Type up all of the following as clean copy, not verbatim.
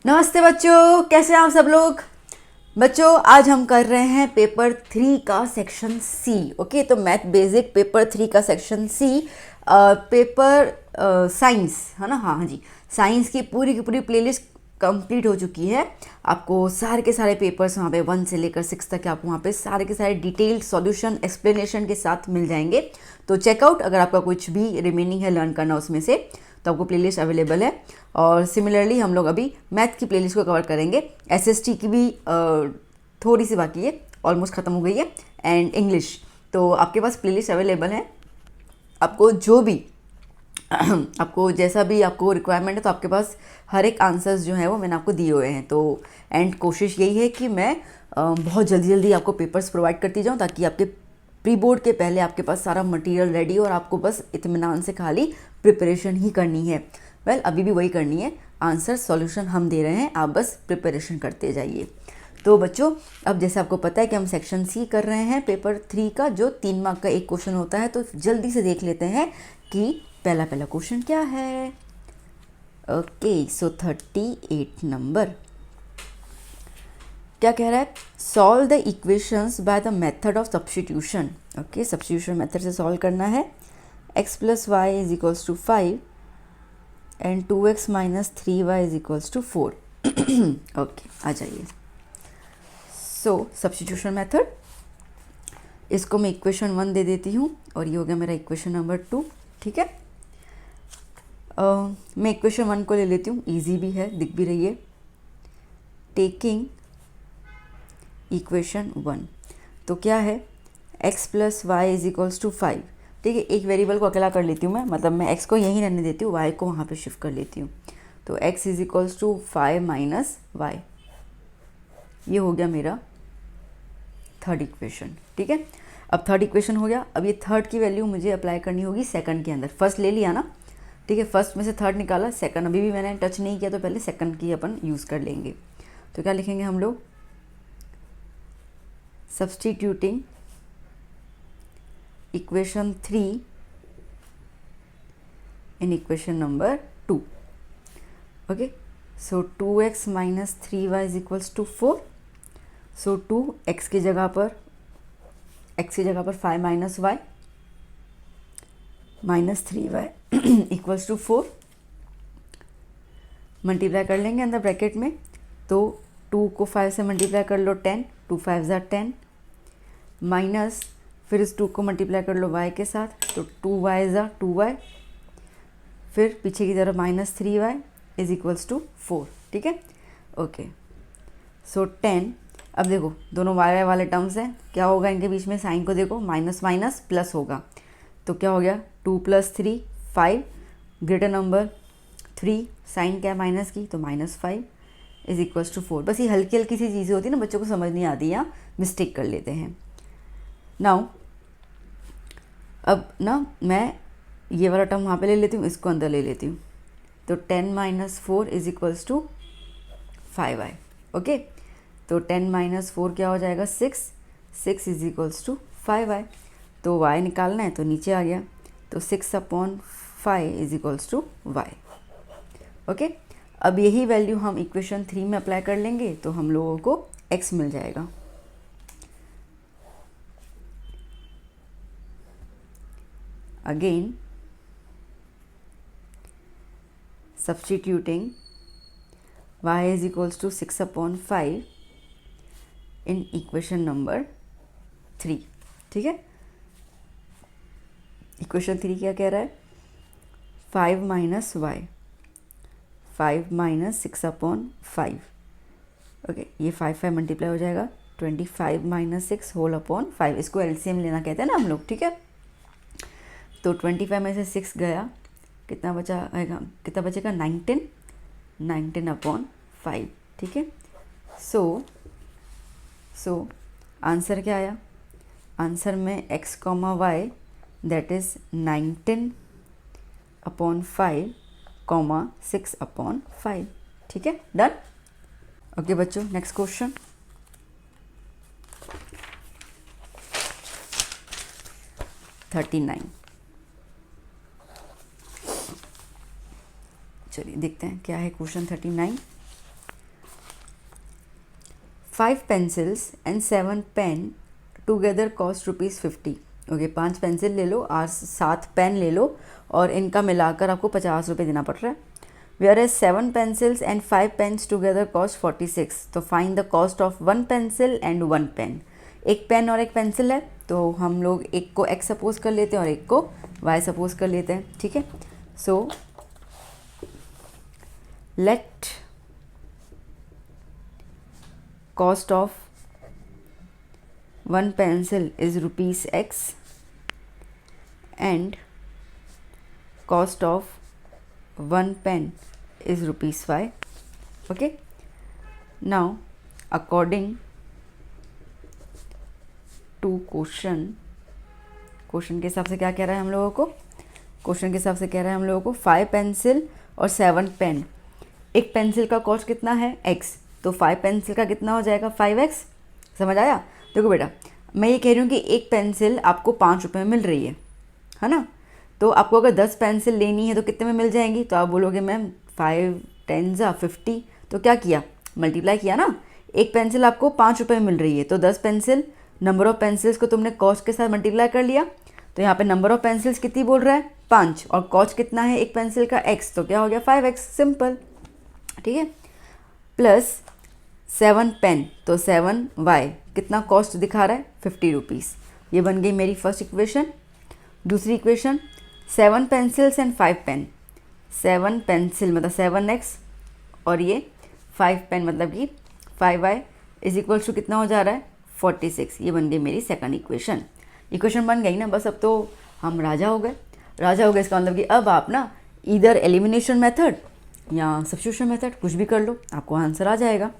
नमस्ते बच्चों, कैसे हैं आप सब लोग। बच्चों आज हम कर रहे हैं पेपर 3 का सेक्शन सी। ओके, तो मैथ बेसिक पेपर 3 का सेक्शन सी, पेपर साइंस है ना। हाँ जी, साइंस की पूरी प्लेलिस्ट कंप्लीट हो चुकी है। आपको सारे के सारे पेपर्स वहाँ पे 1 से लेकर 6 तक आपको वहाँ पे सारे के सारे डिटेल्ड सॉल्यूशन एक्सप्लेनेशन के साथ मिल जाएंगे। तो चेकआउट, अगर आपका कुछ भी रिमेनिंग है लर्न करना उसमें से, तो आपको प्लेलिस्ट अवेलेबल है। और सिमिलरली हम लोग अभी मैथ की प्लेलिस्ट को कवर करेंगे। एसएसटी की भी थोड़ी सी बाकी है, ऑलमोस्ट ख़त्म हो गई है। एंड इंग्लिश, तो आपके पास प्लेलिस्ट अवेलेबल है। आपको जो भी आपको जैसा भी आपको रिक्वायरमेंट है, तो आपके पास हर एक आंसर्स जो है वो मैंने आपको दिए हुए हैं। तो एंड कोशिश यही है कि मैं बहुत जल्दी आपको पेपर्स प्रोवाइड करती जाऊँ, ताकि आपके प्री बोर्ड के पहले आपके पास सारा मटेरियल रेडी हो और आपको बस इत्मीनान से खाली प्रिपरेशन ही करनी है। वेल, अभी भी वही करनी है। आंसर सॉल्यूशन हम दे रहे हैं, आप बस प्रिपरेशन करते जाइए। तो बच्चों, अब जैसे आपको पता है कि हम सेक्शन सी कर रहे हैं पेपर 3 का, जो 3 मार्क का एक क्वेश्चन होता है। तो जल्दी से देख लेते हैं कि पहला क्वेश्चन क्या है। ओके, सो 38 नंबर क्या कह रहा है। Solve the equations by the method of substitution. Okay, substitution method से सॉल्व करना है। x plus Y is equals to 5 and 2x minus 3y is equals to 4। Okay, आ जाइए। सो सब्स्टिट्यूशन मेथड, इसको मैं इक्वेशन 1 दे देती हूँ और ये हो गया मेरा इक्वेशन नंबर 2। ठीक है, मैं इक्वेशन 1 को ले लेती हूँ, ईजी भी है, दिख भी रही है। टेकिंग इक्वेशन 1, तो क्या है, x plus Y is equals to 5। ठीक है, एक वेरिएबल को अकेला कर लेती हूँ मैं, मतलब मैं x को यहीं रहने देती हूँ, y को वहाँ पे शिफ्ट कर लेती हूँ। तो x is equals to 5 minus Y, ये हो गया मेरा थर्ड इक्वेशन। ठीक है, अब थर्ड इक्वेशन हो गया। अब ये थर्ड की वैल्यू मुझे अप्लाई करनी होगी सेकंड के अंदर। फर्स्ट ले लिया ना, ठीक है, फर्स्ट में से थर्ड निकाला, सेकंड अभी भी मैंने टच नहीं किया, तो पहले सेकंड की अपन यूज़ कर लेंगे। तो क्या लिखेंगे हम लोग, substituting equation 3 in equation number 2। Okay, so 2x minus 3y is equals to 4। So 2x की जगह पर 5 minus Y minus 3y equals to 4। Multiply कर लेंगे अंदर ब्रैकेट में, तो 2 को 5 से मल्टीप्लाई कर लो 10, 2 5 ज़ा 10, माइनस फिर इस 2 को मल्टीप्लाई कर लो y के साथ, तो 2y ज़ा 2y, फिर पीछे की तरफ minus 3y is equals to 4। ठीक है, ओके, सो 10। अब देखो दोनों y वाले टर्म्स हैं, क्या होगा इनके बीच में, साइन को देखो, माइनस माइनस प्लस होगा। तो क्या हो गया, 2 प्लस 3 5, ग्रेटर नंबर 3, साइन क्या है माइनस की, तो माइनस 5 इज इक्वल्स टू 4। बस ये हल्की हल्की सी चीज़ें होती है ना, बच्चों को समझ नहीं आती या मिस्टेक कर लेते हैं। नाउ अब ना मैं ये वाला टर्म वहाँ पे ले लेती हूँ, इसको अंदर ले लेती हूँ। तो 10 minus 4 is equals to 5y। Okay, तो 10 माइनस 4 क्या हो जाएगा, 6 इज इक्वल्स टू 5y। तो y निकालना है, तो नीचे आ गया, तो 6/5 is equals to y। Okay, अब यही वैल्यू हम इक्वेशन 3 में अप्लाई कर लेंगे, तो हम लोगों को x मिल जाएगा। Again substituting y is equals to 6/5 in equation number 3। ठीक है, इक्वेशन 3 क्या कह रहा है, 5 माइनस वाई, 5 माइनस 6/5। ओके, ये 5 मल्टीप्लाई हो जाएगा, 25 माइनस 6 होल अपॉन 5, इसको एलसीएम लेना कहते हैं ना हम लोग। ठीक है, तो 25 में से 6 गया, कितना बचेगा 19/5। ठीक है, सो आंसर क्या आया, आंसर में x comma Y that is 19/5 comma 6/5। ठीक है, डन। ओके बच्चों, नेक्स्ट क्वेश्चन। चलिए देखते हैं क्या है question 39। 5 pencils and 7 pen together cost ₹50। Okay, 5 pencil ले लो और 7 पेन ले लो और इनका मिलाकर आपको ₹50 देना पड़ रहा है। Whereas 7 pencils and 5 pens together cost 46। तो find the cost of 1 pencil and 1 pen. एक पेन और एक पेंसिल है तो हम लोग एक को x सपोज कर लेते हैं और एक को y सपोज कर लेते हैं, ठीक है। So let cost of 1 pencil is ₹X and cost of 1 pen is ₹Y. Okay, now according to question के हिसाब से क्या कह रहा है हम लोगों को, क्वेश्चन के हिसाब से कह रहा है हम लोगों को 5 पेंसिल और 7 पेन। एक पेंसिल का कॉस्ट कितना है x, तो 5 पेंसिल का कितना हो जाएगा 5x। समझ आया? देखो बेटा, मैं ये कह रही हूँ कि एक पेंसिल आपको ₹5 में मिल रही है ना। तो आपको अगर 10 पेंसिल लेनी है तो कितने में मिल जाएंगी, तो आप बोलोगे मैम 5 10 50। तो क्या किया, मल्टीप्लाई किया ना। एक पेंसिल आपको ₹5 में मिल रही है तो 10 पेंसिल, नंबर ऑफ पेंसिल्स को तुमने कॉस्ट के साथ मल्टीप्लाई कर लिया। तो यहाँ पे नंबर ऑफ पेंसिल्स कितनी बोल रहा है 5 और कॉस्ट कितना है एक पेंसिल का x, तो क्या हो गया 5x, सिंपल, ठीक है। प्लस 7 पेन, तो 7y कितना कॉस्ट दिखा रहा है ₹50। ये बन गई मेरी फर्स्ट इक्वेशन। दूसरी equation 7 pencils and 5 pen. 7 pencil मतलब 7x और ये 5 पेन मतलब कि 5y इज इक्वल टू कितना हो जा रहा है 46। ये बन गई मेरी सेकंड इक्वेशन। इक्वेशन बन गई ना, बस अब तो हम राजा हो गए। राजा हो गए इसका मतलब कि अब आप ना इधर एलिमिनेशन मेथड या सब्स्टिट्यूशन मेथड कुछ भी कर लो, आपको आंसर आ जाएगा।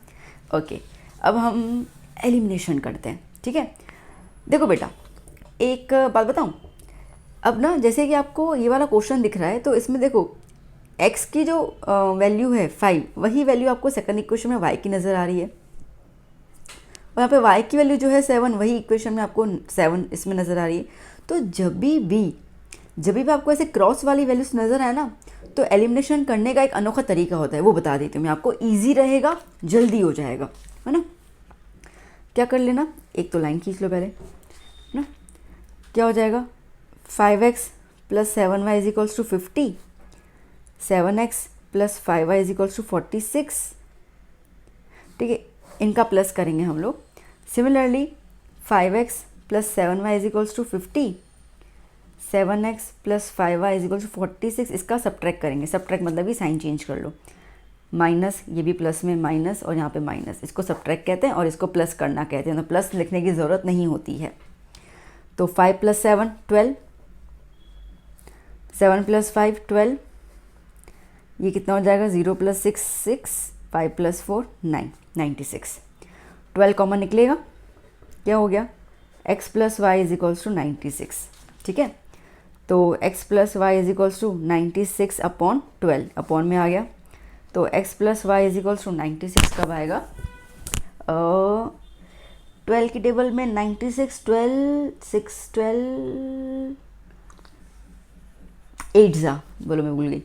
ओके, अब हम एलिमिनेशन करते हैं, ठीक है। देखो बेटा, एक बात बताऊं, अब ना जैसे कि आपको ये वाला क्वेश्चन दिख रहा है तो इसमें देखो x की जो वैल्यू है 5, वही वैल्यू आपको सेकंड इक्वेशन में y की नज़र आ रही है और यहाँ पे y की वैल्यू जो है 7, वही इक्वेशन में आपको 7 इसमें नज़र आ रही है। तो जब भी आपको ऐसे क्रॉस वाली वैल्यूज नज़र आए ना, तो एलिमिनेशन करने का एक अनोखा तरीका होता है, वो बता देती हूँ मैं आपको, ईजी रहेगा, जल्दी हो जाएगा, है ना। क्या कर लेना, एक तो लाइन खींच लो पहले, है ना। क्या हो जाएगा 5x plus 7y is equals to 50, 7x plus 5y is equals to 46, ठीक है। इनका प्लस करेंगे हम लोग। Similarly 5x plus 7y is equals to 50, 7x plus 5y is equals to 46, इसका सब्ट्रैक्ट करेंगे। सब्ट्रैक्ट मतलब कि साइन चेंज कर लो, माइनस, ये भी प्लस में माइनस और यहाँ पे माइनस, इसको सब्ट्रैक्ट कहते हैं और इसको प्लस करना कहते हैं। तो प्लस लिखने की ज़रूरत नहीं होती है। तो 5 प्लस 7 12, 7 प्लस 5 12, ये कितना हो जाएगा 0 प्लस 6 6, 5 प्लस 4 9, 96। 12 कॉमन निकलेगा, क्या हो गया x plus Y is equals to 96, ठीक है। तो x plus Y is equals to 96 upon 12, upon में आ गया। तो x plus Y is equals to 96 कब आएगा, 12 की टेबल में 96, 12 6 12 8 जा, बोलो मैं भूल गई,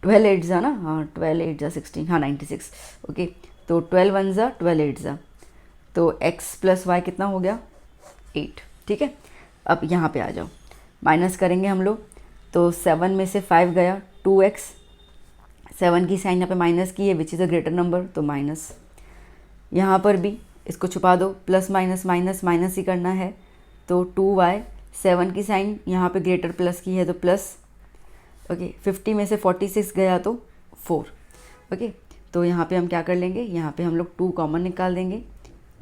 12 8 जा ना, हाँ 12 8 जा 16, हाँ 96, ओके। तो 12 1 जा 12 8 जा, तो x प्लस वाई कितना हो गया 8, ठीक है। अब यहाँ पे आ जाओ, माइनस करेंगे हम लोग। तो 7 में से 5 गया 2x, 7 की साइन यहाँ पे माइनस की है which is a greater number, तो माइनस। यहाँ पर भी इसको छुपा दो, प्लस माइनस माइनस माइनस ही करना है। तो 2y, 7 की साइन यहाँ पे ग्रेटर प्लस की है तो प्लस, ओके। 50 में से 46 गया तो 4, ओके। तो यहाँ पे हम क्या कर लेंगे, यहाँ पे हम लोग 2 कॉमन निकाल देंगे।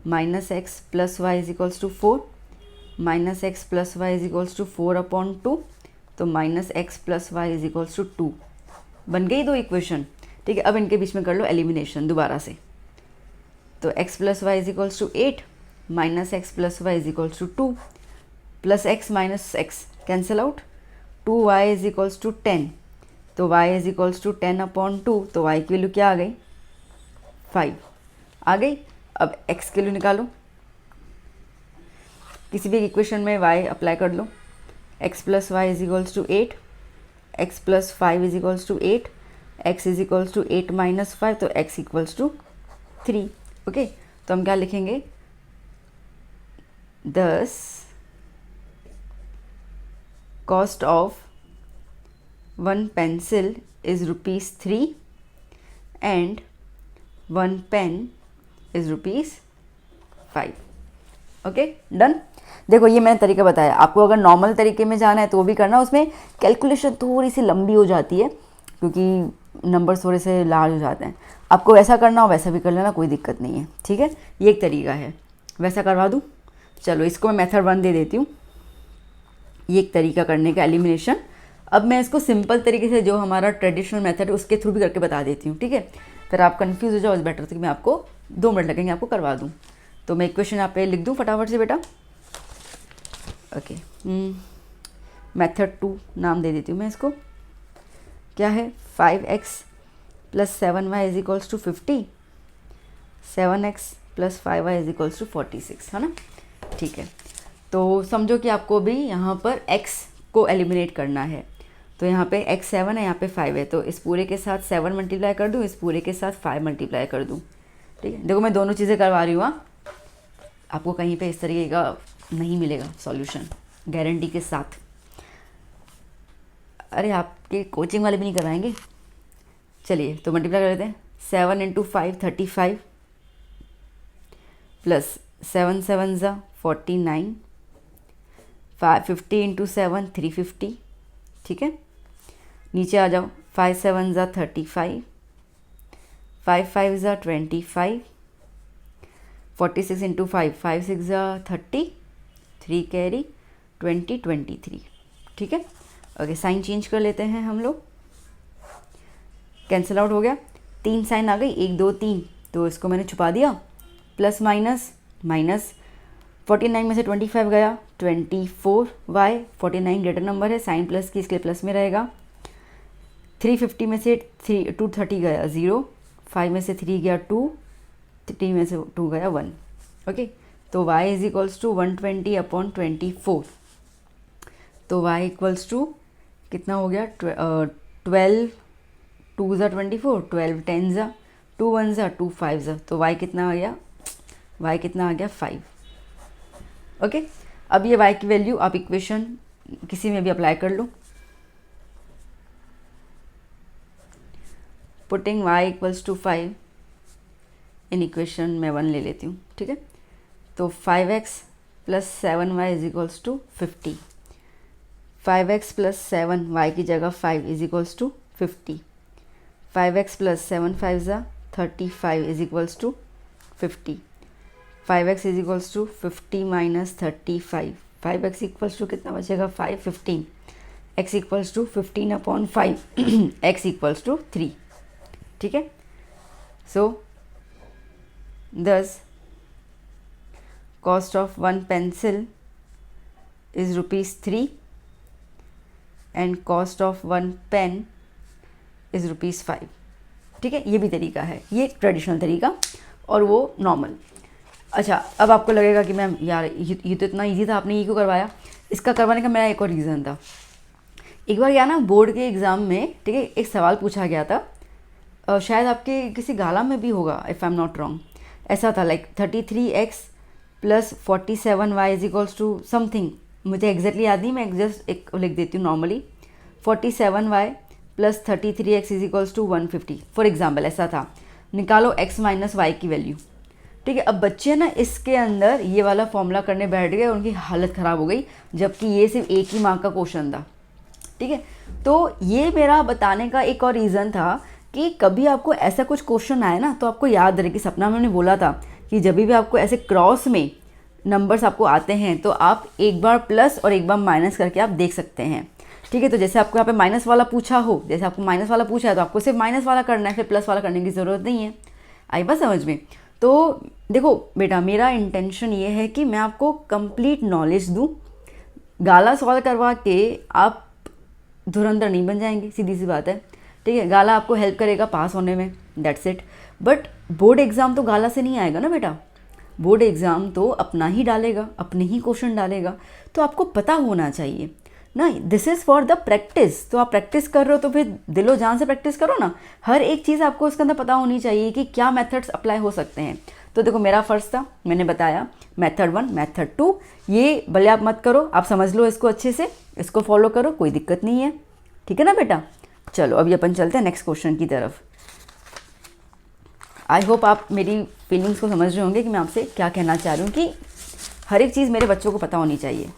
Minus X plus Y is equals to 4, minus X plus Y is equals to 4 upon 2, तो minus X plus Y is equals to 2। बन गई 2 इक्वेशन, ठीक है। अब इनके बीच में कर लो एलिमिनेशन दोबारा से। तो x plus Y is equals to 8, minus X plus Y is equals to 2, plus X minus X cancel out, 2y is equals to 10, तो y is equals to 10 upon 2, तो y की वैल्यू क्या आ गई 5 आ गई। अब x की value निकालो, किसी भी इक्वेशन में y अप्लाई कर लो। x plus Y is equals to 8, x plus 5 is equals to 8, x is equals to 8 minus 5, तो x इक्वल्स टू 3, ओके। तो हम क्या लिखेंगे, 10 cost of 1 pencil is ₹3 and 1 pen is ₹5। Okay, done. देखो ये मैंने तरीका बताया आपको, अगर नॉर्मल तरीके में जाना है तो वो भी करना, उसमें कैलकुलेशन थोड़ी सी लंबी हो जाती है क्योंकि नंबर्स थोड़े से लार्ज हो जाते हैं। आपको वैसा करना हो वैसा भी कर लेना, कोई दिक्कत नहीं है, ठीक है। ये एक तरीका है, वैसा करवा दूँ। चलो इसको मैं मेथड 1 दे देती हूँ, ये एक तरीका करने का एलिमिनेशन। अब मैं इसको सिंपल तरीके से जो हमारा ट्रेडिशनल मेथड है उसके थ्रू भी करके बता देती हूँ, ठीक है। फिर आप कंफ्यूज हो जाओ, इस बेटर कि मैं आपको 2 मिनट लगेंगे आपको करवा दूँ। तो मैं इक्वेशन यहाँ पे लिख दूँ फटाफट से बेटा। ओके, मेथड 2 नाम दे देती हूँ मैं इसको। क्या है, 5x + 7y = 50, 7x + 5y = 46, है ना। ठीक है, तो समझो कि आपको भी यहाँ पर x को एलिमिनेट करना है। तो यहाँ पे x 7 है, यहाँ पे 5 है, तो इस पूरे के साथ 7 मल्टीप्लाई कर दूँ, इस पूरे के साथ 5 मल्टीप्लाई कर दूँ, ठीक है। देखो मैं दोनों चीज़ें करवा रही हूँ, आपको कहीं पे इस तरीके का नहीं मिलेगा सॉल्यूशन, गारंटी के साथ। अरे आपके कोचिंग वाले भी नहीं करवाएंगे। चलिए तो मल्टीप्लाई कर लेते हैं। 7 × 5 35 प्लस 7 7 ज़ा 49, 50 × 7 350, ठीक है। नीचे आ जाओ, 5 7 ज़ा 35, 5 5 ज़ा 25, 46 × 5 5 6 ज़ा 30, 3 कैरी 20 23, ठीक है। ओके, साइन चेंज कर लेते हैं हम लोग, कैंसिल आउट हो गया। 3 साइन आ गई, 1 2 3, तो इसको मैंने छुपा दिया। प्लस माइनस माइनस, 49 में से 25 गया, 24y, 49 ग्रेटर नंबर है, साइन प्लस की इसके प्लस में रहेगा। 350 में से 230 गया 0, 5 में से 3 गया 2, 3 में से 2 गया 1। ओके, तो y = 120/24, तो y = कितना हो गया, 12 2 ज़ा 24, 12 10 ज़ा 2 1 ज़ा 2 5 ज़ा, तो y कितना आ गया, y कितना आ गया 5। ओके, अब ये y की वैल्यू आप इक्वेशन किसी में भी अप्लाई कर लो। पुटिंग y = 5 इन इक्वेशन में 1 ले लेती हूँ, ठीक है। तो 5x + 7y = 50, 5x + 7y की जगह 5 = 50, 5x + 7 5 ज़ा 35 = 50, 5x = 50 - 35, 5x = कितना बचेगा 5 15, x = 15/5 x = 3, ठीक है। सो thus cost of 1 pencil is ₹3 and cost of 1 pen is ₹5, ठीक है। ये भी तरीका है, ये ट्रेडिशनल तरीका और वो नॉर्मल। अच्छा, अब आपको लगेगा कि मैम यार ये तो इतना इजी था, आपने ये क्यों करवाया। इसका करवाने का मेरा एक और रीज़न था। एक बार क्या ना, बोर्ड के एग्ज़ाम में, ठीक है, एक सवाल पूछा गया था, शायद आपके किसी गाला में भी होगा, if I am not wrong. ऐसा था लाइक 33x + 47y = समथिंग, मुझे एग्जैक्टली याद नहीं, मैं जस्ट एक लिख देती हूँ normally, 47y + 33x = 150 for example, ऐसा था। निकालो x - y की वैल्यू, ठीक है। अब बच्चे ना इसके अंदर ये वाला फॉर्मूला करने बैठ गए, उनकी हालत ख़राब हो गई, जबकि ये सिर्फ एक ही मार्क का क्वेश्चन था, ठीक है। तो ये मेरा बताने का एक और रीज़न था कि कभी आपको ऐसा कुछ क्वेश्चन आए ना, तो आपको याद रहे कि सपना मैंने बोला था कि जब भी आपको ऐसे क्रॉस में नंबर्स आपको आते हैं तो आप एक बार प्लस और एक बार माइनस करके आप देख सकते हैं, ठीक है। तो जैसे आपको यहाँ पे माइनस वाला पूछा हो, जैसे आपको माइनस वाला पूछा है तो आपको सिर्फ माइनस वाला करना है, फिर प्लस वाला करने की ज़रूरत नहीं है। आई बात समझ में। तो देखो बेटा, मेरा इंटेंशन ये है कि मैं आपको कंप्लीट नॉलेज दूँ, गाला सॉल्व करवा के आप धुरंधर नहीं बन जाएंगे, सीधी सी बात है, ठीक है। गाला आपको हेल्प करेगा पास होने में, that's it. But board exam तो गाला से नहीं आएगा ना बेटा, बोर्ड एग्ज़ाम तो अपना ही डालेगा, अपने ही क्वेश्चन डालेगा, तो आपको पता होना चाहिए ना। This is for the practice. तो आप प्रैक्टिस कर रहे हो तो फिर दिलो जान से प्रैक्टिस करो ना। हर एक चीज़ आपको उसके अंदर पता होनी चाहिए कि क्या मेथड्स अप्लाई हो सकते हैं। तो देखो मेरा फ़र्ज़ था, मैंने बताया मेथड 1 मेथड 2, ये भले आप मत करो, आप समझ लो इसको अच्छे से, इसको फॉलो करो, कोई दिक्कत नहीं है, ठीक है ना बेटा। चलो अभी अपन चलते हैं नेक्स्ट क्वेश्चन की तरफ। आई होप आप मेरी फीलिंग्स को समझ रहे होंगे कि मैं आपसे क्या कहना चाह रही हूँ कि हर एक चीज़ मेरे बच्चों को पता होनी चाहिए।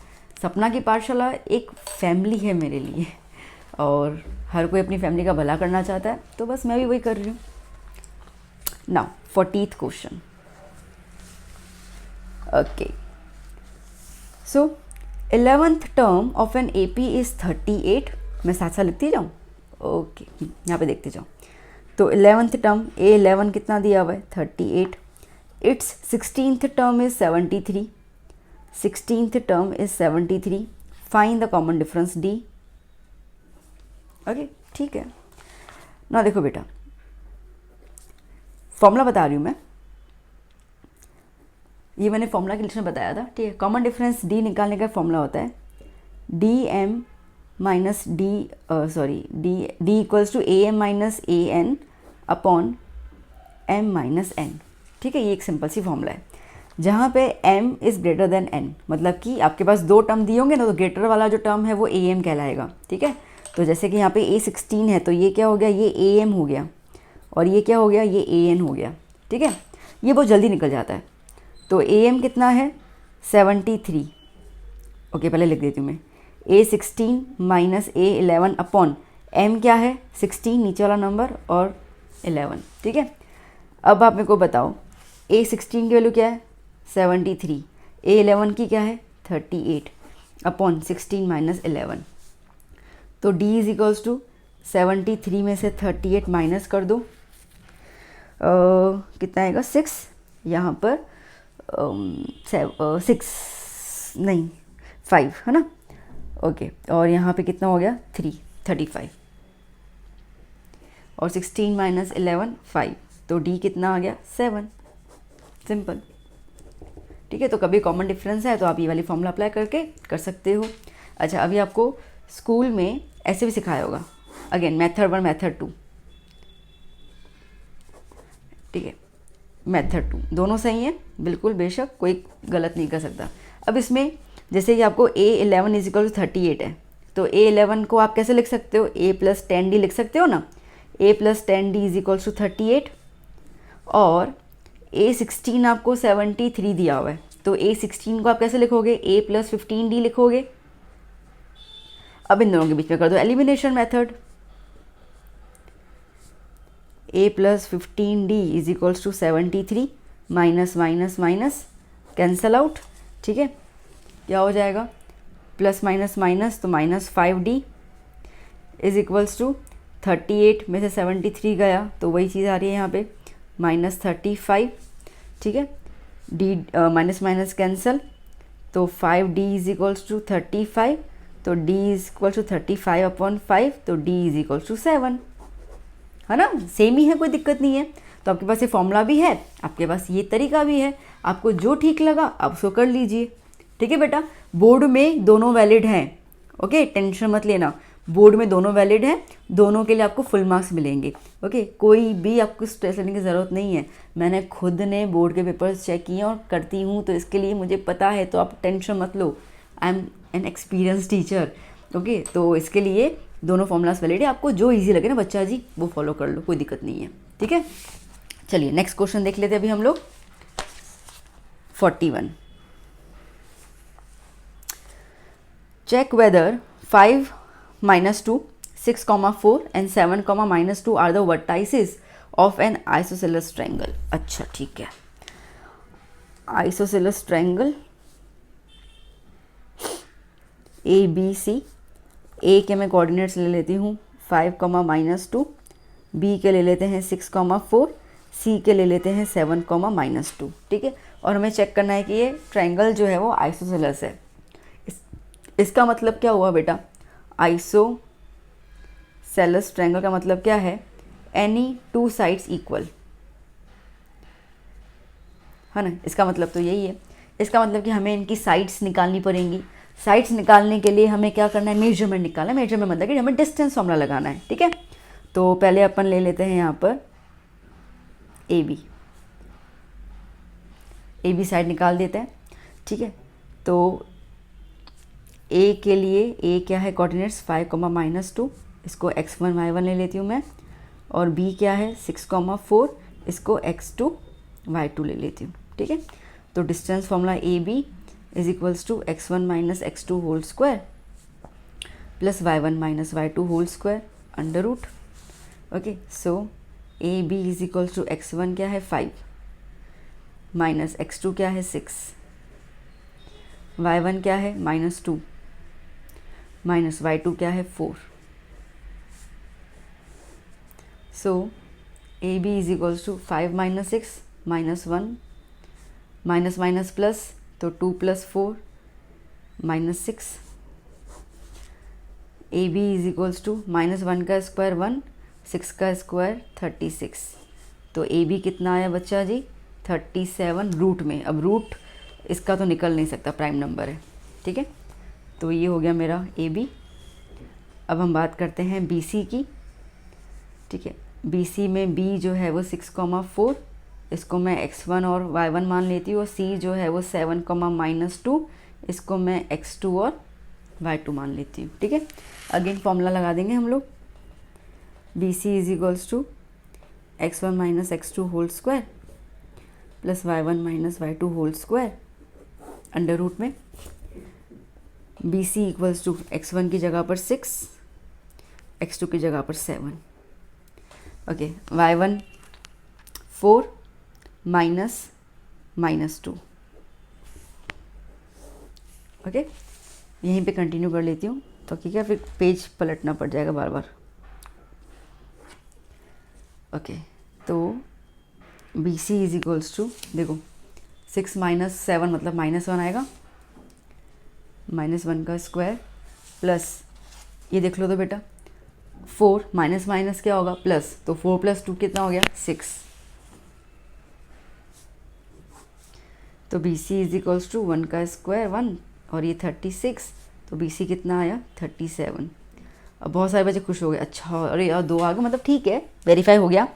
सपना की पाठशाला एक फैमिली है मेरे लिए, और हर कोई अपनी फैमिली का भला करना चाहता है, तो बस मैं भी वही कर रही हूँ। Now 40th question. Okay, so 11th term of an AP is 38। मैं साथ साथ लिखती जाऊँ, ओके यहाँ पे देखते जाओ। तो 11th टर्म A11 कितना दिया हुआ है 38, it's 16th term is 73, 16th term is 73, find the common difference D। Okay ठीक है ना, देखो बेटा फॉर्मूला बता रही हूँ मैं, ये मैंने फॉर्मूला के लिस्ट में बताया था, ठीक है। कॉमन डिफरेंस D निकालने का फॉर्मूला होता है DM minus D equals to AM minus AN upon M minus N, ठीक है। ये एक सिंपल सी फॉर्मूला है जहाँ पे M is greater than N, मतलब कि आपके पास दो टर्म दिए होंगे ना, तो ग्रेटर वाला जो टर्म है वो AM कहलाएगा, ठीक है। तो जैसे कि यहाँ पे A16 है, तो ये क्या हो गया, ये AM हो गया, और ये क्या हो गया, ये AN हो गया, ठीक है। ये बहुत जल्दी निकल जाता है। तो AM कितना है 73, ओके पहले लिख देती हूँ मैं, A16 minus A11 upon M क्या है 16 नीचे वाला नंबर और 11, ठीक है। अब आप मेरे को बताओ A16 की वैल्यू क्या है 73, A11 की क्या है 38 अपॉन 16 माइनस 11। तो D इज इक्वल्स टू 73 में से 38 माइनस कर दो, कितना आएगा 6, यहाँ पर 5 है ना, ओके। और यहाँ पे कितना हो गया 35, और 16 माइनस 11 5, तो D कितना आ गया 7, सिंपल, ठीक है। तो कभी कॉमन डिफरेंस है तो आप ये वाली फॉर्मूला अप्लाई करके कर सकते हो। अच्छा, अभी आपको स्कूल में ऐसे भी सिखाया होगा, अगेन मेथड 1 मेथड 2, ठीक है। मेथड 2 दोनों सही हैं बिल्कुल, बेशक कोई गलत नहीं कर सकता। अब इसमें जैसे कि आपको A11 इज इक्वल टू 38 है, तो A11 को आप कैसे लिख सकते हो, A प्लस 10D लिख सकते हो ना, A plus 10D is equals to 38, और A16 आपको 73 दिया हुआ है, तो A16 को आप कैसे लिखोगे, A प्लस 15D लिखोगे। अब इन दोनों के बीच में कर दो elimination method, A plus 15D is equals to 73, minus minus minus cancel out, ठीक है। क्या हो जाएगा, प्लस माइनस माइनस तो minus 5D is equals to 38 में से 73 गया, तो वही चीज़ आ रही है यहाँ पे माइनस 35, ठीक है। D माइनस माइनस कैंसल, तो 5D इज इक्वल्स टू 35, तो D is equals to 35 upon 5, तो D इज इक्वल्स टू 7, है ना, सेम ही है, कोई दिक्कत नहीं है। तो आपके पास ये फॉर्मूला भी है, आपके पास ये तरीका भी है, आपको जो ठीक लगा आप उसको कर लीजिए, ठीक है बेटा। बोर्ड में दोनों वैलिड हैं, ओके, टेंशन मत लेना, बोर्ड में दोनों वैलिड हैं, दोनों के लिए आपको फुल मार्क्स मिलेंगे, ओके। कोई भी आपको स्ट्रेस लेने की ज़रूरत नहीं है, मैंने खुद ने बोर्ड के पेपर्स चेक किए और करती हूँ, तो इसके लिए मुझे पता है, तो आप टेंशन मत लो, I am an experience teacher, okay. तो इसके लिए दोनों फॉर्मूलाज वैलिड है, आपको जो ईजी लगे ना बच्चा जी वो फॉलो कर लो, कोई दिक्कत नहीं है, ठीक है। चलिए नेक्स्ट क्वेश्चन देख लेते हैं अभी हम लोग। 41, check whether 5 minus 2, 6, 4 and 7, minus 2 are the vertices of an isosceles triangle। अच्छा ठीक है, isosceles triangle ABC, A के मैं कोऑर्डिनेट्स ले लेती हूँ 5, माइनस 2, B के ले लेते हैं 6, 4, C के ले लेते हैं 7, माइनस 2, ठीक है। और हमें चेक करना है कि ये ट्रायंगल जो है वो आइसोसेलेस है। इसका मतलब क्या हुआ बेटा, आइसोसेलेस ट्रायंगल का मतलब क्या है, एनी 2 साइड्स इक्वल, है ना। इसका मतलब तो यही है, इसका मतलब कि हमें इनकी साइड्स निकालनी पड़ेंगी। साइड्स निकालने के लिए हमें क्या करना है, मेजरमेंट निकालना है। मेजरमेंट मतलब कि हमें डिस्टेंस फॉर्मूला लगाना है, ठीक है। तो पहले अपन ले लेते हैं यहाँ पर AB, ए बी साइड निकाल देते हैं, ठीक है। तो ए के लिए ए क्या है कोऑर्डिनेट्स 5, इसको x1 y1 ले लेती हूँ मैं, और बी क्या है 6, 4, इसको x2 y2 ले लेती हूँ, ठीक है। तो distance formula A B is equals to x1 - x2 whole square plus y1 - y2 whole square under root. Okay, so A B is equals to x1 क्या है 5 माइनस x2 क्या है 6, y1 क्या है -2 माइनस y2 क्या है 4। So A B is equals to 5 - 6 -1 minus minus plus, तो 2 + 4 -6। A B is equals to -1 का स्क्वायर 1, 6 का स्क्वायर 36। तो ए बी कितना आया बच्चा जी 37 रूट में। अब रूट इसका तो निकल नहीं सकता, प्राइम नंबर है, ठीक है। तो ये हो गया मेरा ए बी। अब हम बात करते हैं बी सी की, ठीक है। बी सी में बी जो है वो 6, 4, इसको मैं x1 और y1 मान लेती हूँ, और सी जो है वो 7, -2, इसको मैं x2 और y2 मान लेती हूँ, ठीक है। अगेन फॉर्मूला लगा देंगे हम लोग, B C is equals to x1 - x2 whole square plus y1 - y2 whole square under root में B C equals to x1 की जगह पर 6, x2 की जगह पर 7। Okay, y1 4 -2। ओके, यहीं पे कंटिन्यू कर लेती हूँ, तो ठीक है, फिर पेज पलटना पड़ जाएगा बार बार। ओके, तो B C is equals to, देखो 6 - 7 मतलब -1 आएगा, -1 का स्क्वायर प्लस, ये देख लो तो बेटा 4 माइनस माइनस क्या होगा प्लस, तो 4 + 2 कितना हो गया 6। तो B C is equals to 1 का स्क्वायर 1 और ये 36, तो बी सी कितना आया 37। अब बहुत सारे बच्चे खुश हो गए, अच्छा अरे यार 2 आ गए, मतलब ठीक है वेरीफाई हो गया,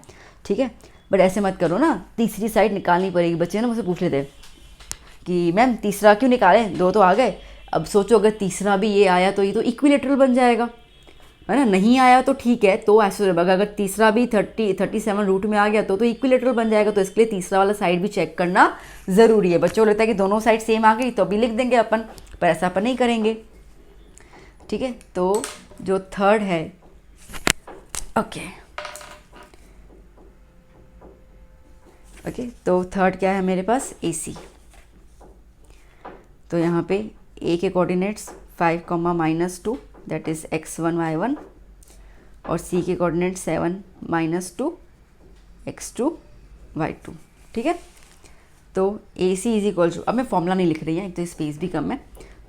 ठीक है। बट ऐसे मत करो ना, तीसरी साइड निकालनी पड़ेगी। बच्चे ना मुझसे पूछ लेते कि मैम तीसरा क्यों निकालें, 2 तो आ गए। अब सोचो अगर तीसरा भी ये आया तो ये तो इक्विलेटरल बन जाएगा, है ना। नहीं आया तो ठीक है, तो ऐसे अगर तीसरा भी 37 रूट में आ गया तो इक्विलेटरल बन जाएगा। तो इसके लिए तीसरा वाला साइड भी चेक करना ज़रूरी है। बच्चों को लगता है कि दोनों साइड सेम आ गई तो अभी लिख देंगे अपन, पर ऐसा अपन नहीं करेंगे, ठीक है। तो जो थर्ड है, ओके तो थर्ड क्या है मेरे पास ए सी। तो यहाँ पे ए के coordinates 5, -2 that is x1 y1, और सी के कोऑर्डिनेट 7, -2 x2 y2, ठीक है। तो A C is equal to, अब मैं फॉर्मूला नहीं लिख रही है, एक तो स्पेस भी कम है,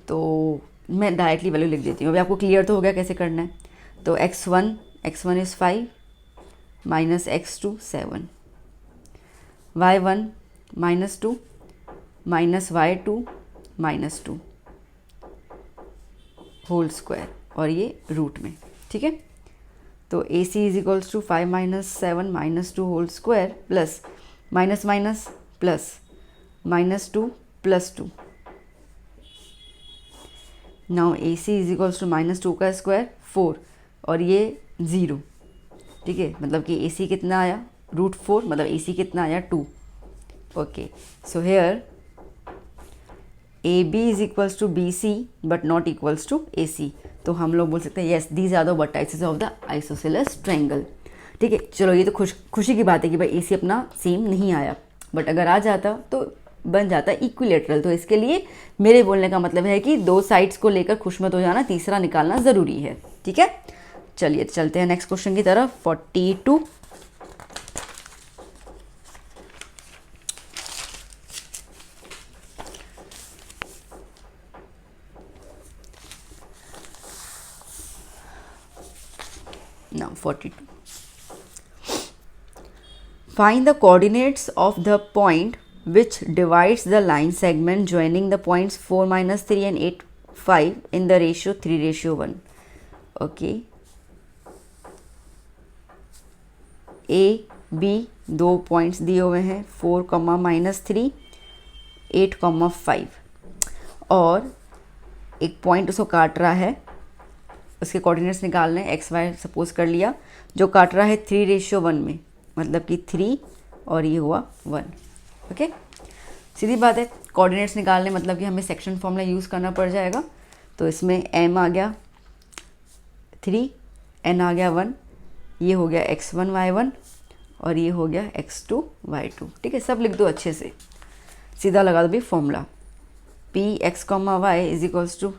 तो मैं डायरेक्टली वैल्यू लिख देती हूँ। अभी आपको क्लियर तो हो गया कैसे करना है। तो x1 is 5 -x2 7, y1 -2 -y2 -2 whole square, और ये रूट में, ठीक है। तो A C is equals to 5 - 7 -2 whole square plus minus minus plus -2 + 2। Now A C is equals to -2 का स्क्वायर 4 और ये 0, ठीक है। मतलब कि ए सी कितना आया √4, मतलब ए सी कितना आया 2। Okay, so here A B is equals to B C but not equals to A C. तो हम लोग बोल सकते हैं yes these are the vertices of the isosceles triangle, ठीक है। चलो ये तो खुशी की बात है कि भाई ए सी अपना सेम नहीं आया, बट अगर आ जाता तो बन जाता इक्विलेटरल। तो इसके लिए मेरे बोलने का मतलब है कि 2 साइड्स को लेकर खुश मत हो जाना, तीसरा निकालना ज़रूरी है, ठीक है। चलिए चलते हैं नेक्स्ट क्वेश्चन की तरफ। 42 now 42. Find the coordinates of the point which divides the line segment joining the points 4, -3 and 8, 5 in the ratio 3:1. Okay. A, B 2 points दिए हुए हैं 4, -3 8,5 और एक पॉइंट उसको काट रहा है, उसके कोऑर्डिनेट्स निकालने हैं, एक्स वाई सपोज कर लिया, जो काट रहा है 3:1 में, मतलब कि 3 और ये हुआ 1। ओके, सीधी बात है, कोऑर्डिनेट्स निकालने मतलब कि हमें सेक्शन फॉर्मूला यूज़ करना पड़ जाएगा। तो इसमें m आ गया 3, n आ गया 1, ये हो गया x1 y1 और ये हो गया x2 y2। ठीक है, सब लिख दो अच्छे से, सीधा लगा दो भी formula, p x, y is equals to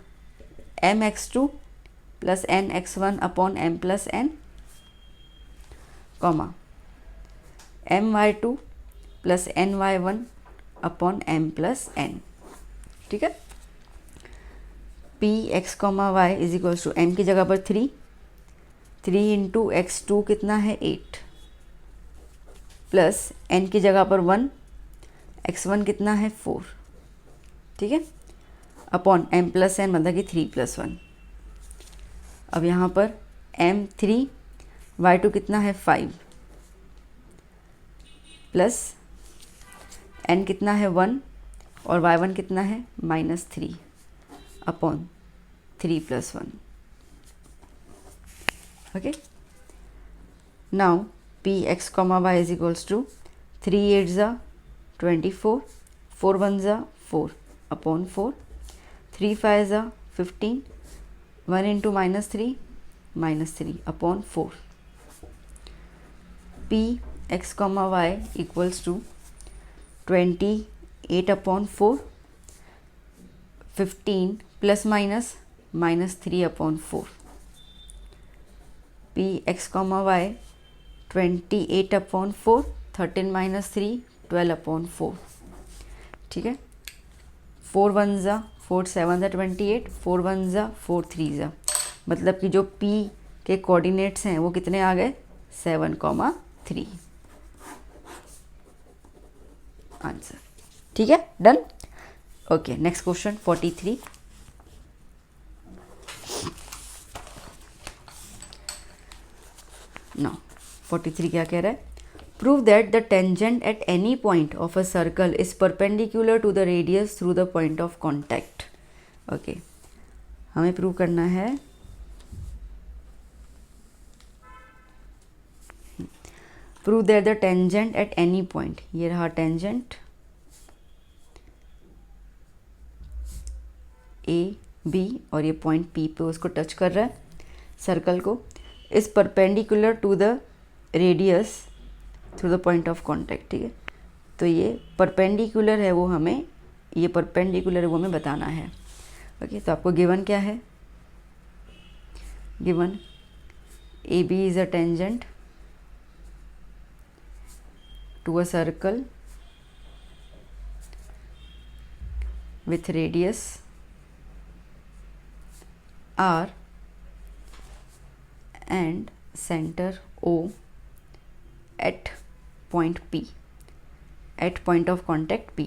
m x2 plus n x1 upon m plus n, comma m y2 plus n y1 upon m plus n। ठीक है, p x, y is equals to m की जगह पर 3 into x2 कितना है 8, plus n की जगह पर 1, x1 कितना है 4। ठीक है, अपॉन m प्लस n मतलब कि 3 + 1। अब यहाँ पर m3, y2 कितना है 5, प्लस n कितना है 1 और y1 कितना है -3 अपॉन 3 + 1। Okay, now p x, y is equals to 3 8 = 24, 4 1 = 4 upon 4, 3 5 = 15, 1 into -3 -3 upon 4। p x, y equals to 28 upon 4, 15 plus minus -3 upon 4। p x, y 28 upon 4, 13 - 3 12 upon 4। ठीक है, 4 1 = 4 7 = 28, 4 1 = 4 3 = मतलब कि जो p के कोऑर्डिनेट्स हैं वो कितने आ गए 7, 3 आंसर। ठीक है, done. Okay, next question 43। Now 43 क्या कह रहा है, prove that the tangent at any point of a circle is perpendicular to the radius through the point of contact. Okay, हमें प्रूव करना है prove that the tangent at any point, ये रहा tangent A B और ये point P पे उसको touch कर रहा है सर्कल को, is perpendicular to the radius through the point of contact. ठीक है, तो ये परपेंडिकुलर है, वो हमें ये परपेंडिकुलर है वो हमें बताना है। ओके, तो आपको गिवन क्या है, given A B is a tangent to a circle with radius R and center O at point P, at point of contact P।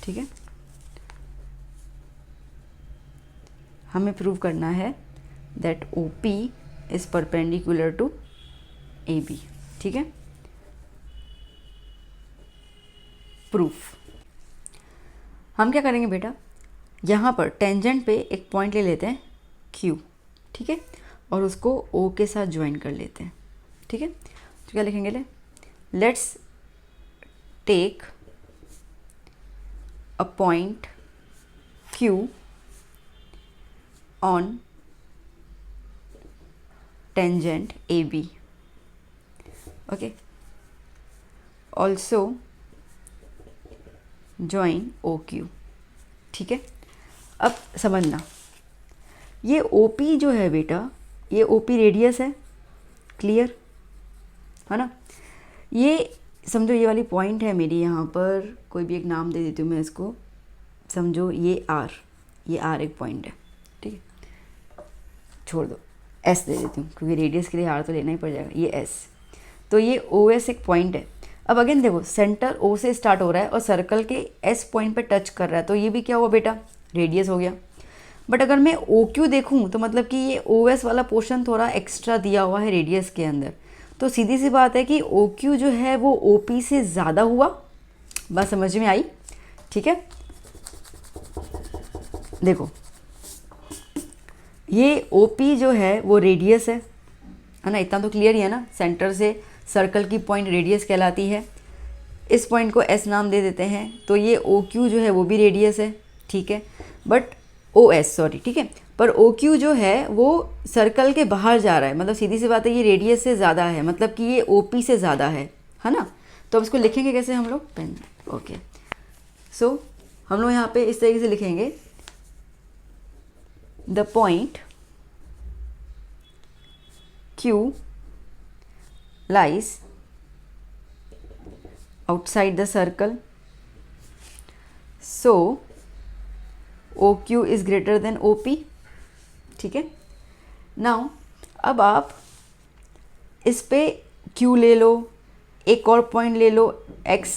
ठीक है, हमें प्रूव करना है that OP is perpendicular to AB। ठीक है, proof हम क्या करेंगे बेटा, यहाँ पर टेंजेंट पे एक पॉइंट ले लेते हैं Q। ठीक है, और उसको O के साथ ज्वाइन कर लेते हैं। ठीक है, तो क्या लिखेंगे, let's take a point Q on tangent AB। Okay, also join OQ। ठीक है, अब समझना, ये OP जो है बेटा, ये OP रेडियस है, क्लियर है ना। ये समझो ये वाली पॉइंट है मेरी, यहाँ पर कोई भी एक नाम दे देती हूँ मैं इसको, समझो ये R, ये R एक पॉइंट है। ठीक है, छोड़ दो, S दे देती हूँ क्योंकि रेडियस के लिए R तो लेना ही पड़ जाएगा, ये S। तो ये OS एक पॉइंट है। अब अगेन देखो, सेंटर O से स्टार्ट हो रहा है और सर्कल के S पॉइंट पे टच कर रहा है, तो ये भी क्या हुआ बेटा, रेडियस हो गया। बट अगर मैं OQ देखूँ तो मतलब कि ये OS वाला पोर्शन थोड़ा एक्स्ट्रा दिया हुआ है रेडियस के अंदर, तो सीधी सी बात है कि ओ क्यू जो है वो ओ पी से ज़्यादा हुआ। बात समझ में आई? ठीक है, देखो ये ओ पी जो है वो रेडियस है ना, इतना तो क्लियर ही है ना। सेंटर से सर्कल की पॉइंट रेडियस कहलाती है। इस पॉइंट को एस नाम दे देते हैं, तो ये ओ क्यू जो है वो भी रेडियस है, ठीक है, बट ओ एस सॉरी, ठीक है, पर ओ क्यू जो है वो सर्कल के बाहर जा रहा है, मतलब सीधी सी बात है ये रेडियस से ज़्यादा है, मतलब कि ये ओ पी से ज़्यादा है ना। तो अब इसको लिखेंगे कैसे हम लोग? Pen, okay. सो हम लोग यहाँ पे इस तरीके से लिखेंगे, the point Q lies outside the circle, so OQ is greater than OP, ठीक है। नाउ अब आप इस पे Q ले लो, एक और पॉइंट ले लो X,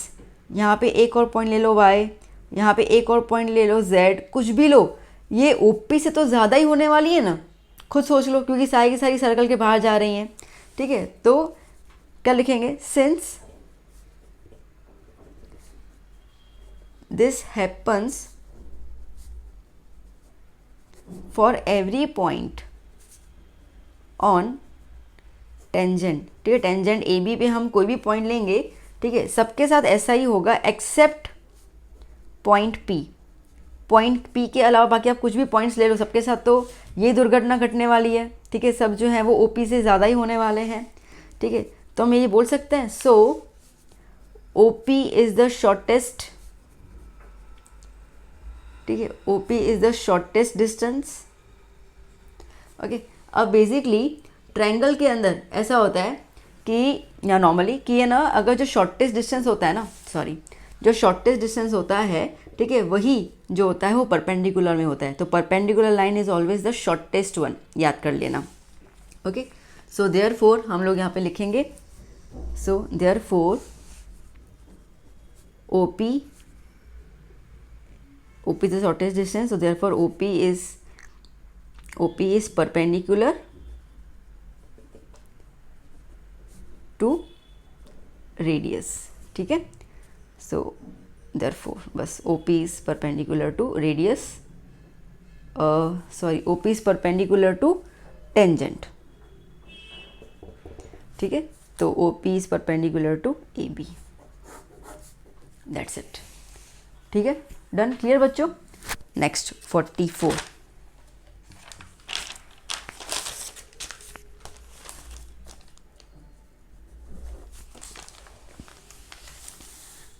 यहाँ पे एक और पॉइंट ले लो Y, यहाँ पे एक और पॉइंट ले लो Z, कुछ भी लो, ये OP से तो ज़्यादा ही होने वाली है ना, खुद सोच लो, क्योंकि सारी की सारी सर्कल के बाहर जा रही हैं, ठीक है। तो क्या लिखेंगे? Since this happens for every point on tangent, ठीक है, टेंजेंट ए बी पे हम कोई भी पॉइंट लेंगे, ठीक है, सबके साथ ऐसा ही होगा except point P. Point P के अलावा बाकी आप कुछ भी पॉइंट्स ले लो, सबके साथ तो ये दुर्घटना घटने वाली है, ठीक है, सब जो है वो ओपी से ज़्यादा ही होने वाले हैं, ठीक है। तो हम ये बोल सकते हैं, सो ओपी इज़ द शॉर्टेस्ट, ठीक है, OP is the shortest distance, okay. अब बेसिकली ट्रायंगल के अंदर ऐसा होता है कि, या नॉर्मली कि ये ना, अगर जो शॉर्टेस्ट डिस्टेंस होता है ना, सॉरी, जो शॉर्टेस्ट डिस्टेंस होता है, ठीक है, वही जो होता है वो परपेंडिकुलर में होता है। तो perpendicular line is always the shortest one, याद कर लेना, ओके। सो देयरफॉर हम लोग यहाँ पे लिखेंगे, so therefore OP is the shortest distance, so therefore OP is perpendicular to radius, ठीक है। सो therefore बस OP is perpendicular to radius, sorry, OP is perpendicular to tangent, ठीक है। तो OP is perpendicular to AB, that's it, ठीक है, done, clear बच्चों। Next 44,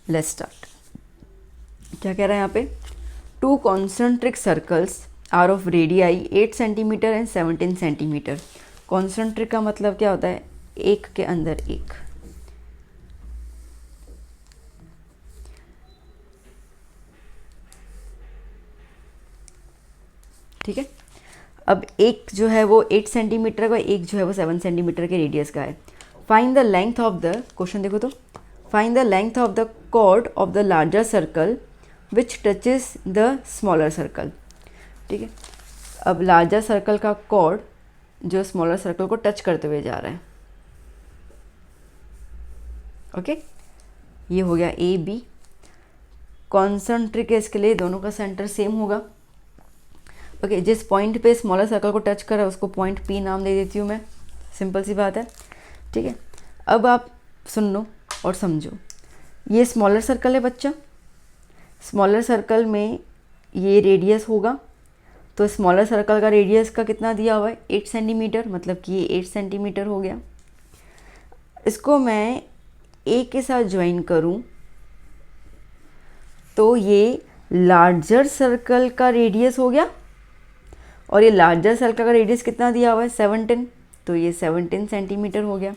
let's start. क्या कह रहा है यहाँ पे? 2 concentric circles are of radii 8 centimetre and 17 centimetre. Concentric का मतलब क्या होता है? एक के अंदर एक, ठीक है। अब एक जो है वो 8 सेंटीमीटर का, एक जो है वो 7 सेंटीमीटर के रेडियस का है। Find the length of the, question देखो तो, find the length of the chord of the larger circle which touches the smaller circle, ठीक है। अब लार्जर सर्कल का कॉर्ड जो स्मॉलर सर्कल को टच करते हुए जा रहा है, ओके। ये हो गया ए बी। कॉन्सेंट्रिक इसके लिए दोनों का सेंटर सेम होगा, ओके। जिस पॉइंट पे स्मॉलर सर्कल को टच कर रहा है उसको पॉइंट पी नाम दे देती हूँ मैं, सिंपल सी बात है, ठीक है। अब आप सुन लो और समझो, ये स्मॉलर सर्कल है बच्चा, स्मॉलर सर्कल में ये रेडियस होगा, तो स्मॉलर सर्कल का रेडियस का कितना दिया हुआ है? 8 सेंटीमीटर, मतलब कि ये 8 सेंटीमीटर हो गया। इसको मैं ए के साथ ज्वाइन करूं तो ये लार्जर सर्कल का रेडियस हो गया, और ये लार्जर सर्कल का रेडियस कितना दिया हुआ है? 17, तो ये 17 सेंटीमीटर हो गया।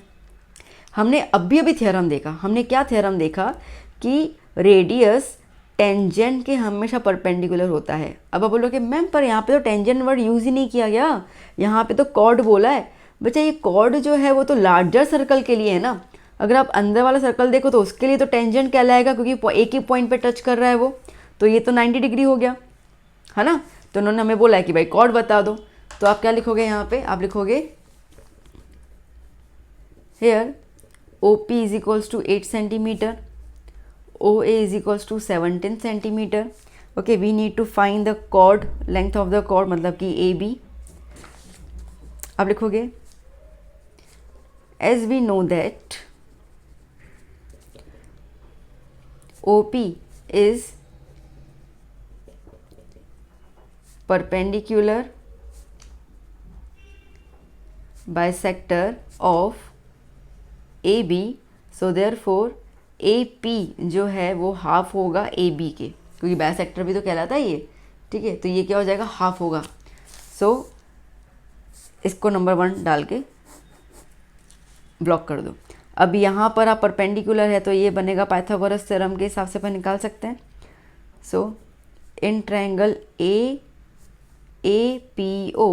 हमने अभी थ्योरम देखा, हमने क्या थ्योरम देखा कि रेडियस टेंजेंट के हमेशा परपेंडिकुलर होता है। अब आप बोलोगे मैम पर यहाँ पे तो टेंजेंट वर्ड यूज़ ही नहीं किया गया, यहाँ पे तो कॉर्ड बोला है। बच्चा ये कॉर्ड जो है वो तो लार्जर सर्कल के लिए है ना, अगर आप अंदर वाला सर्कल देखो तो उसके लिए तो टेंजेंट कहलाएगा, क्योंकि एक ही पॉइंट पे टच कर रहा है वो, तो ये तो 90 डिग्री हो गया, है ना। तो उन्होंने हमें बोला है कि भाई कॉर्ड बता दो, तो आप क्या लिखोगे यहाँ पे? आप लिखोगे here OP is equals to 8 centimetre, OA is equals to 17 centimetre. Okay, we need to find the chord, length of the chord मतलब कि AB. आप लिखोगे as we know that OP is perpendicular bisector of AB, so therefore AP जो है वो half होगा AB के, क्योंकि बाइसेक्टर भी तो कहलाता है ये. ठीक है, तो ये क्या हो जाएगा, हाफ होगा. सो इसको नंबर 1 डाल के ब्लॉक कर दो. अब यहाँ पर आप परपेंडिकुलर है तो ये बनेगा पाइथागोरस थ्योरम के हिसाब से अपन निकाल सकते हैं. So in triangle APO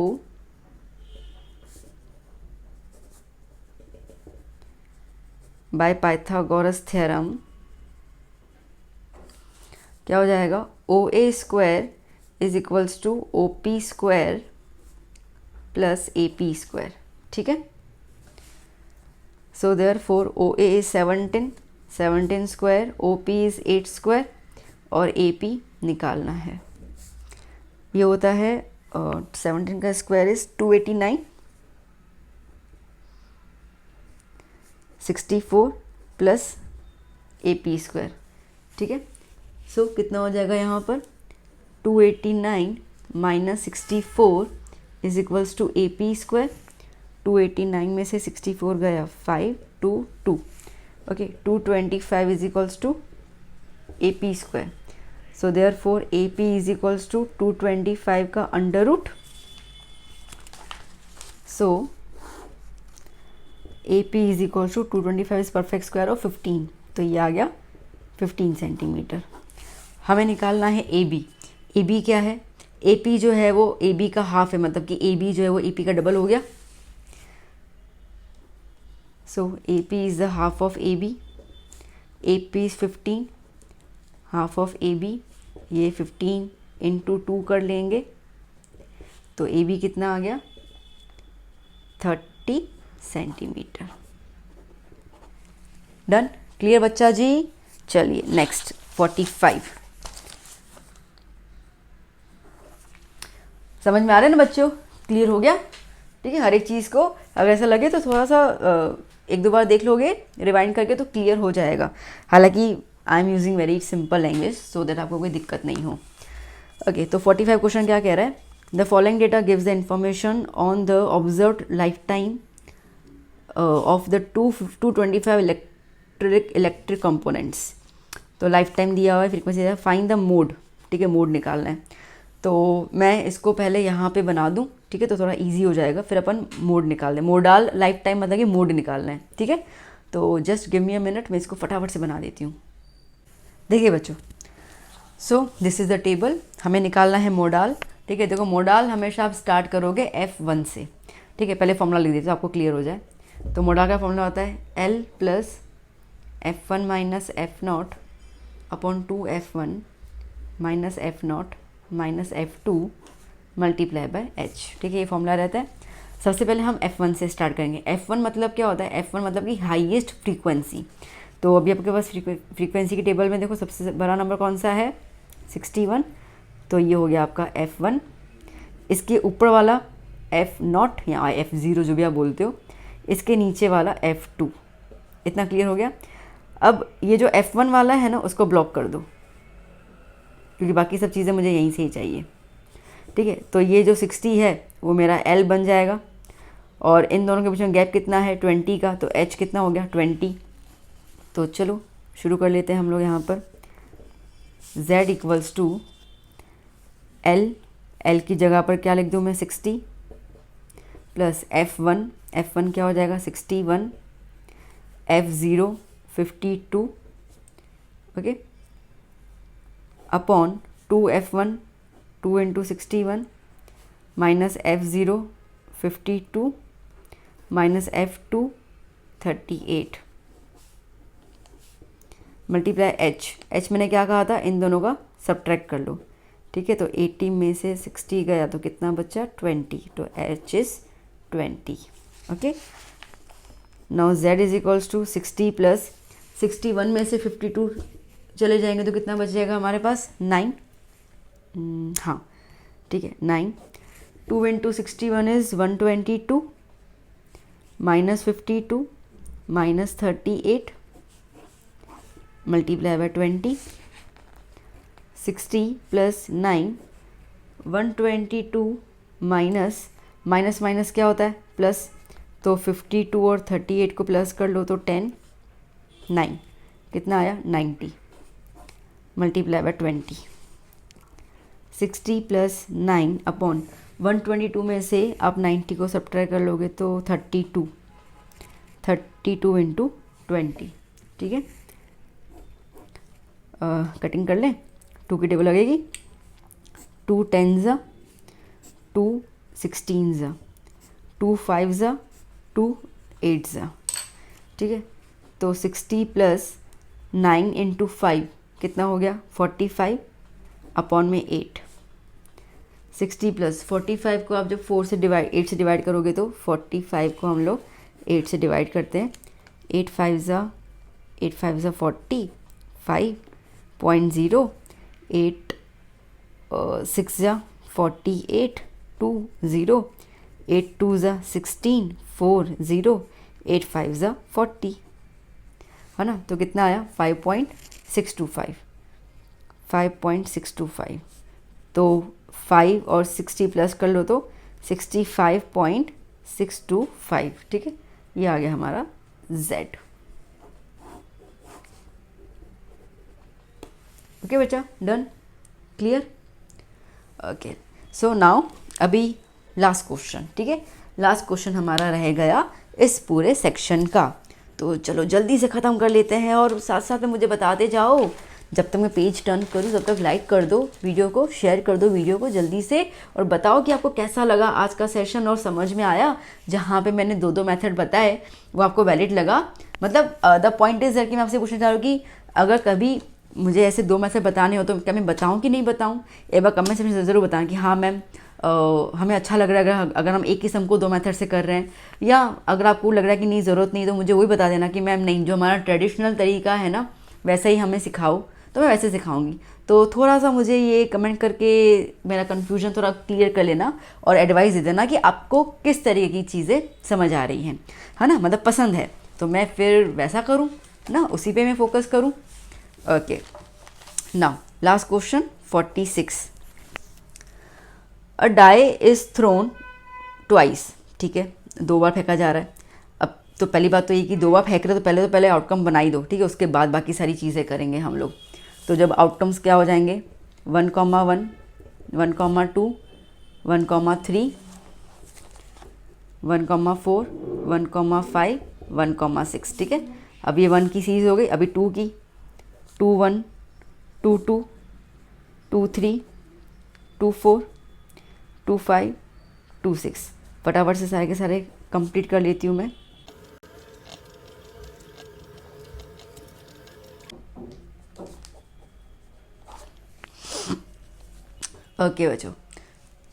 by Pythagoras theorem क्या हो जाएगा, OA square is equals to OP square plus AP square. ठीक है, so therefore OA is 17 square, OP is 8 square और AP निकालना है. ये होता है 17 का square is 289, 64 plus AP square. ठीक है, सो कितना हो जाएगा यहाँ पर, 289 minus 64 is equals to AP square. 289 में से 64 गया 5 2 2. ओके, 225 is equals to AP square. So therefore AP is equals to 225 का under root. So AP is equals to 225 is perfect square of 15. तो ये आ गया 15 सेंटीमीटर. हमें निकालना है AB. AB क्या है, AP जो है वो AB का हाफ है, मतलब कि AB जो है वो AP का डबल हो गया. So AP is the half of AB. AP is 15, half of AB. ये 15 इंटू 2 कर लेंगे तो AB कितना आ गया, 30 सेंटीमीटर. डन, क्लियर बच्चा जी. चलिए नेक्स्ट 45. समझ में आ रहा है ना बच्चों, क्लियर हो गया. ठीक है, हर एक चीज़ को अगर ऐसा लगे तो थोड़ा सा 1-2 बार देख लोगे रिवाइंड करके तो क्लियर हो जाएगा. हालांकि I am using very simple language so that आपको कोई दिक्कत नहीं हो. ओके, तो 45 क्वेश्चन क्या कह रहा है, the following data gives the information on the observed life time of the 225 electric components. तो लाइफ टाइम दिया हुआ है, फ्रीक्वेंसी दिया है, फाइंड द मोड. ठीक है, मोड निकालना है. तो मैं इसको पहले यहाँ पे बना दूँ. ठीक है, तो थोड़ा इजी हो जाएगा, फिर अपन मोड निकाल दें. मोडाल लाइफ टाइम मतलब कि मोड निकालना है. ठीक है, तो just give me a minute, मैं इसको फटाफट से बना देती हूँ. देखिए बच्चों, so this is the table. हमें निकालना है मोडाल. ठीक है, देखो मोडाल हमेशा आप स्टार्ट करोगे F1 से. ठीक है, पहले फॉर्मूला लिख देते तो आपको क्लियर हो जाए. तो मोडाल का फॉर्मूला होता है L plus F1 minus F0 upon 2F1 minus F0 minus F2 multiply by H. ठीक है, ये फॉर्मूला रहता है. सबसे पहले हम F1 से स्टार्ट करेंगे. F1 मतलब क्या होता है, F1 मतलब कि हाईएस्ट फ्रीक्वेंसी. तो अभी आपके पास फ्रीक्वेंसी की टेबल में देखो सबसे बड़ा नंबर कौन सा है, 61. तो ये हो गया आपका F1. इसके ऊपर वाला F0 या F0 जो भी आप बोलते हो, इसके नीचे वाला F2. इतना क्लियर हो गया. अब ये जो F1 वाला है ना उसको ब्लॉक कर दो, क्योंकि बाकी सब चीज़ें मुझे यहीं से ही चाहिए. ठीक है, तो ये जो 60 है वो मेरा L बन जाएगा. और इन दोनों के बीच में गैप कितना है, 20 का. तो H कितना हो गया, 20. तो चलो शुरू कर लेते हैं हम लोग यहाँ पर. Z इक्वल्स टू L की जगह पर क्या लिख दूँ मैं, 60 प्लस F1 क्या हो जाएगा, 61, F0 52. Okay, upon 2F1 2 into 61 minus F0 52 minus F2 38 multiply H मैंने क्या कहा था, इन दोनों का सब्ट्रैक्ट कर लो. ठीक है, तो 80 में से 60 गया तो कितना बचा, 20. तो H is 20. Okay, now z is equals to 60 plus 61 में से 52 चले जाएंगे तो कितना बच जाएगा हमारे पास 9। हाँ ठीक है 9। 2 into 61 is 122 minus 52 minus 38 multiply by 20। 60 plus 9 122 minus minus minus क्या होता है प्लस, तो 52 और 38 को प्लस कर लो तो 10 9 कितना आया 90 मल्टीप्लाई बाय 20। 60 प्लस 9 अपॉन 122 में से आप 90 को सब्ट्रैक्ट कर लोगे तो 32 इंटू 20। ठीक है कटिंग कर लें, 2 की टेबल लगेगी, 2 10 2 16 2 5 2 8। ठीक है तो 60 प्लस 9 इंटू 5 कितना हो गया 45 अपॉन में 8। 60 प्लस 45 को आप जब 8 से डिवाइड करोगे तो 45 को हम लोग 8 से डिवाइड करते हैं। 8 5 40 5.0 8 6 48 2 0 8 2 16 4 0 8 5 40 है ना, तो कितना आया 5.625। तो 5 और 60 प्लस कर लो तो 65.625। ठीक है ये आ गया हमारा Z। ओके बच्चा done clear. Okay so now अभी लास्ट क्वेश्चन। ठीक है लास्ट क्वेश्चन हमारा रह गया इस पूरे सेक्शन का, तो चलो जल्दी से ख़त्म कर लेते हैं और साथ साथ में मुझे बताते जाओ। जब तक मैं पेज टर्न करूँ तब तक लाइक कर दो वीडियो को, शेयर कर दो वीडियो को जल्दी से, और बताओ कि आपको कैसा लगा आज का सेशन और समझ में आया। जहाँ पे मैंने 2 मेथड बताए वो आपको वैलिड लगा। मतलब द पॉइंट इज़ कि मैं आपसे पूछना चाह रहा हूँ कि अगर कभी मुझे ऐसे 2 मेथड बताने हो तो क्या मैं बताऊँ कि नहीं बताऊँ। एक बार कमेंट सेक्शन में ज़रूर बताएं कि हाँ मैम हमें अच्छा लग रहा है अगर हम एक किस्म को 2 मेथड से कर रहे हैं, या अगर आपको लग रहा है कि नहीं ज़रूरत नहीं तो मुझे वही बता देना कि मैम नहीं जो हमारा ट्रेडिशनल तरीका है ना वैसा ही हमें सिखाओ, तो मैं वैसे सिखाऊंगी। तो थोड़ा सा मुझे ये कमेंट करके मेरा कन्फ्यूजन थोड़ा क्लियर कर लेना और एडवाइस दे देना कि आपको किस तरीके की चीज़ें समझ आ रही हैं, है ना, मतलब पसंद है तो मैं फिर वैसा करूँ ना, उसी पे मैं फोकस करूँ। Okay now last question 46। A die is thrown twice. ठीक है 2 बार फेंका जा रहा है। अब तो पहली बात तो ये कि 2 बार फेंक रहे तो पहले आउटकम बना ही दो। ठीक है उसके बाद बाकी सारी चीज़ें करेंगे हम लोग। तो जब आउटकम्स क्या हो जाएंगे 1, 1, 1, 2, 1, 3, 1, 4, 1, 5, 1, 6। ठीक है अब ये 1 की सीरीज़ हो गई। अभी 2 की 2 1 2 2 2 3 2 4 2 5 2 6। फटाफट से सारे के सारे कंप्लीट कर लेती हूँ मैं। ओके बच्चों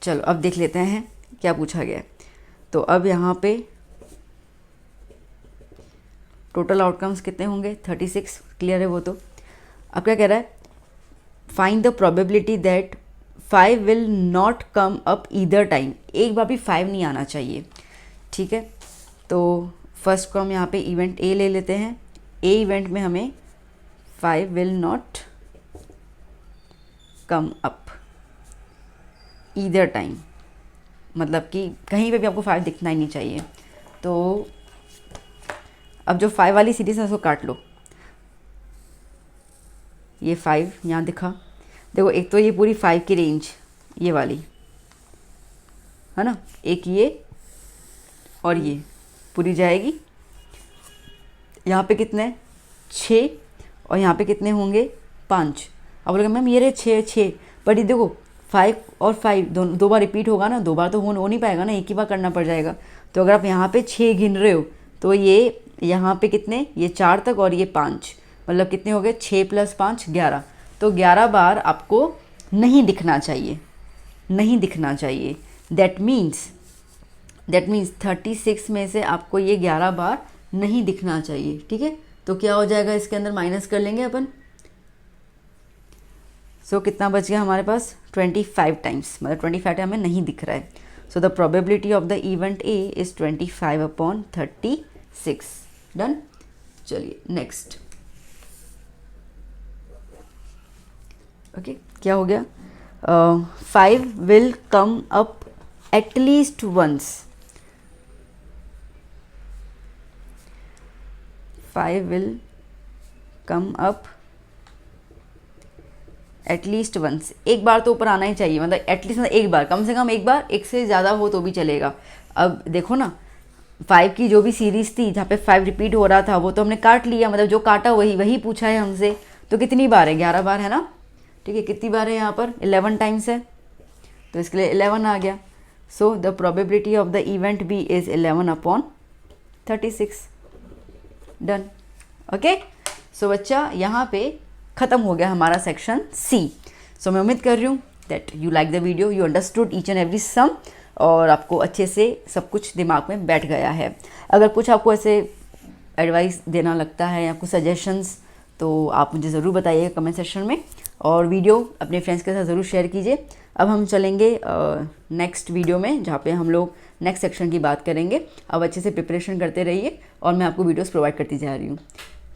चलो अब देख लेते हैं क्या पूछा गया है। तो अब यहाँ पे टोटल आउटकम्स कितने होंगे 36 क्लियर है वो। तो अब क्या कह रहा है find the probability that 5 will not come up either time. एक बार भी 5 नहीं आना चाहिए। ठीक है तो फर्स्ट को हम यहाँ पे इवेंट ए ले लेते हैं। ए इवेंट में हमें 5 will not come up either time, मतलब कि कहीं पे भी आपको 5 दिखना ही नहीं चाहिए। तो अब जो 5 वाली सीरीज है उसको काट लो। ये 5 यहाँ दिखा, देखो एक तो ये पूरी 5 की रेंज ये वाली है ना, एक ये और ये पूरी जाएगी। यहाँ पे कितने 6 और यहाँ पे कितने होंगे 5। अब बोलेगा मैम ये रहे 6 बट ये देखो 5 और 5 दो बार रिपीट होगा ना, 2 बार तो हो नहीं पाएगा ना, एक ही बार करना पड़ जाएगा। तो अगर आप यहाँ पे 6 गिन रहे हो तो ये यहाँ पे कितने ये 4 तक और ये 5, मतलब कितने हो गए 6 + 5 11। तो 11 बार आपको नहीं दिखना चाहिए, नहीं दिखना चाहिए। दैट मीन्स 36 में से आपको ये 11 बार नहीं दिखना चाहिए, ठीक है। तो क्या हो जाएगा, इसके अंदर माइनस कर लेंगे अपन। सो कितना बच गया हमारे पास, 25 टाइम्स, मतलब 25 टाइम हमें नहीं दिख रहा है। So the probability of the event A is 25/36। Done. चलिए नेक्स्ट। ओके क्या हो गया, 5 will come up at least once. 5 will come up at least once, एक बार तो ऊपर आना ही चाहिए, मतलब एटलीस्ट मतलब एक बार, कम से कम एक बार, एक से ज़्यादा हो तो भी चलेगा। अब देखो ना 5 की जो भी सीरीज़ थी जहाँ पे 5 रिपीट हो रहा था वो तो हमने काट लिया, मतलब जो काटा वही पूछा है हमसे। तो कितनी बार है, 11 बार है ना, ठीक है। कितनी बार है यहाँ पर, 11 टाइम्स है, तो इसके लिए 11 आ गया। So the probability of the event B is 11/36। Done. Okay. So बच्चा यहाँ पे ख़त्म हो गया हमारा सेक्शन सी। सो मैं उम्मीद कर रही हूँ that you like the video, you understood each and every sum, और आपको अच्छे से सब कुछ दिमाग में बैठ गया है। अगर कुछ आपको ऐसे एडवाइस देना लगता है या कुछ सजेशंस, तो आप मुझे ज़रूर बताइएगा कमेंट सेक्शन में, और वीडियो अपने फ्रेंड्स के साथ ज़रूर शेयर कीजिए। अब हम चलेंगे नेक्स्ट वीडियो में, जहाँ पे हम लोग नेक्स्ट सेक्शन की बात करेंगे। अब अच्छे से प्रिपरेशन करते रहिए, और मैं आपको वीडियोस प्रोवाइड करती जा रही हूँ।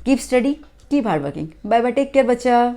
Keep study, keep hard working. Bye bye, take care बच्चा।